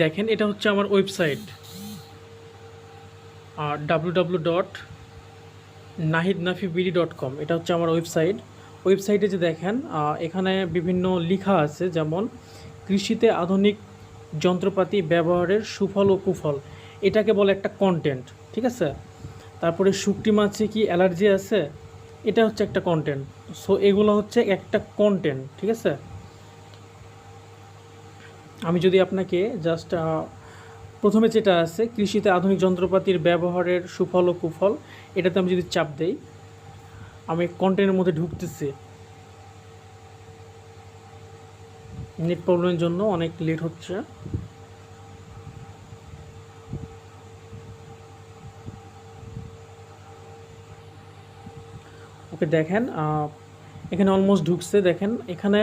দেখেন এটা হচ্ছে আমার ওয়েবসাইট www.nahidnafibidi.com। এটা হচ্ছে আমার ওয়েবসাইট। ওয়েবসাইটে যে দেখেন এখানে বিভিন্ন লেখা আছে, যেমন কৃষিতে আধুনিক যন্ত্রপাতি ব্যবহারের সুফল ও কুফল, এটাকে বলে একটা কন্টেন্ট, ঠিক আছে। তারপরে শুকটি মাছে কি অ্যালার্জি আছে, এটা হচ্ছে একটা কন্টেন্ট। সো এগুলো হচ্ছে একটা কন্টেন্ট, ঠিক আছে। আমি যদি আপনাকে জাস্ট প্রথমে যেটা আছে কৃষিতে আধুনিক যন্ত্রপাতির ব্যবহারের সুফল ও কুফল, এটাতে আমি যদি চাপ দেই, আমি কন্টেন্টের মধ্যে ঢুকতেছি। নেট প্রবলেমের জন্য অনেক লেট হচ্ছে। ওকে দেখেন এখানে অলমোস্ট ঢুকছে। দেখেন এখানে